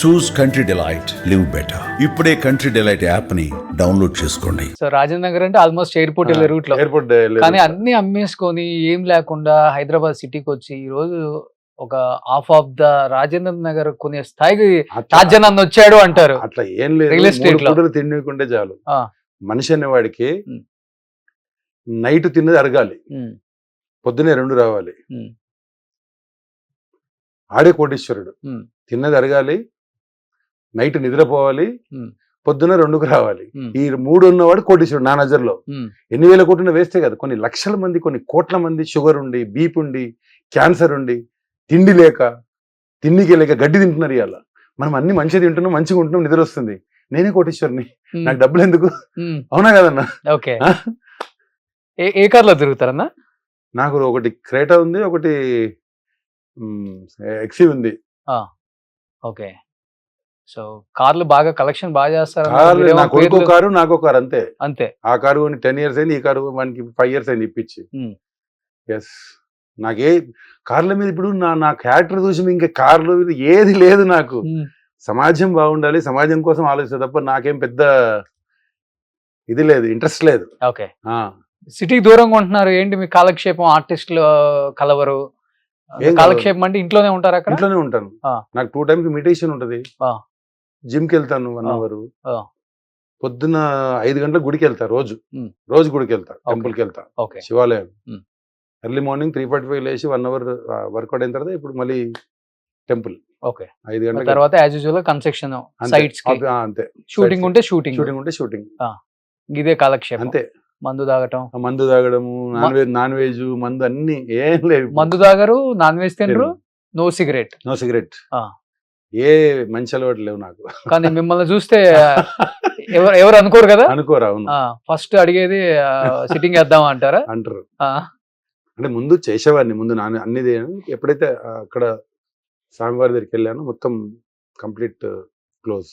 చూస్ country delight, live better. ఇప్పుడే country delight app ని download చేసుకోండి. సో రాజేంద్ర నగర్ అంటే ఆల్మోస్ట్ ఎయిర్పోర్ట్ వెళ్ళే రూట్ లో, ఎయిర్పోర్ట్ కానీ అన్ని అమ్మేసుకొని ఏం లేకుండా హైదరాబాద్ సిటీకి వచ్చి ఈ రోజు ఒక half of the Rajendra Nagar కొనే స్థాయికి రాజ్యానంద్ వచ్చాడు అంటారు. అట్లా ఏం లేదు, రియల్ ఎస్టేట్ లో తిండికుంటే చాలు. మనిషి అనేవాడికి నైట్ తిన్నది అరగాలి, పొద్దునే 2 రావాలి. ఆడే కోటీశ్వరుడు. తిన్నది అరగాలి, నైట్ నిద్రపోవాలి, పొద్దున 2కు రావాలి. ఈ 3 ఉన్నవాడు కోటీశ్వరుడు నా నజర్లో. ఎన్ని వేల కోట్లు వేస్తే కదా, కొన్ని లక్షల మంది, కొన్ని కోట్ల మంది షుగర్ ఉండి, బీపీ ఉండి, క్యాన్సర్ ఉండి, తిండి లేక, తిండికి లేక గడ్డి తింటున్నారు. ఇవాళ మనం అన్ని మంచిగా తింటున్నాం, మంచిగా ఉంటున్నాం, నిద్ర వస్తుంది. నేనే కోటీశ్వరుని, నాకు డబ్బులు ఎందుకు? అవునా కదన్నా? ఓకే. ఏ కార్లో తిరుగుతారన్నా? నాకు ఒకటి క్రేటా ఉంది, ఒకటి ఎక్సీ ఉంది. ఓకే. సో కార్లు బాగా కలెక్షన్ బాగా చేస్తారు. నాకు కారు, నాకు కారు, అంతే అంతే. ఆ కారు 10 years అయింది, ఈ కారు మనకి 5 years అయింది ఇప్పించి. ఎస్, నాకే కార్ల మీద ఇప్పుడు నా క్యారెక్టర్ చూసి ఇంకా కార్లు ఏది లేదు నాకు. సమాజం బాగుండాలి, సమాజం కోసం ఆలోచిస్తా తప్ప నాకేం పెద్ద ఇది లేదు, ఇంట్రెస్ట్ లేదు. ఓకే. సిటీకి దూరంగా ఉంటున్నారు ఏంటి మీ కాలక్షేపం? ఆర్టిస్టులు కలవరు, కాలక్షేపం అంటే ఇంట్లోనే ఉంటారు? అక్కడ ఇంట్లోనే ఉంటాను. నాకు 2 times మెడిటేషన్ ఉంటది. జిమ్కి వెళ్తాను 1 hour. పొద్దున్న 5 గంటలకు గుడికి వెళ్తా, రోజు గుడికి వెళ్తా, టెంపుల్కి వెళ్తా, శివాలయం. ఎర్లీ మార్నింగ్ 3:45 లేచి 1 hour వర్కౌట్ అయిన తర్వాత ఇప్పుడు మళ్ళీ టెంపుల్. 5 గంటల తర్వాత యాజ్ యూజువల్ కన్స్ట్రక్షన్ సైట్స్ అంతే. షూటింగ్ ఉంటే షూటింగ్. ఇదే కాలక్షేపం. అంతే. మందు తాగడము, నాన్ వెజ్, మందు అన్ని ఏం లేవు. మందు తాగరు, నాన్ వెజ్ తినరు, నో సిగరెట్. ఏ మంచి అలవాటు లేవు నాకు. కానీ మిమ్మల్ని చూస్తే ఎవరు అనుకోరు కదా? అనుకోరు. అవును. ఫస్ట్ అడిగేది సిట్టింగ్ వేద్దాం అంటారా? అంటారు. అంటే ముందు చేసేవాడిని, ముందు అన్ని ఎప్పుడైతే అక్కడ స్వామివారి దగ్గరికి వెళ్ళాను మొత్తం కంప్లీట్ క్లోజ్.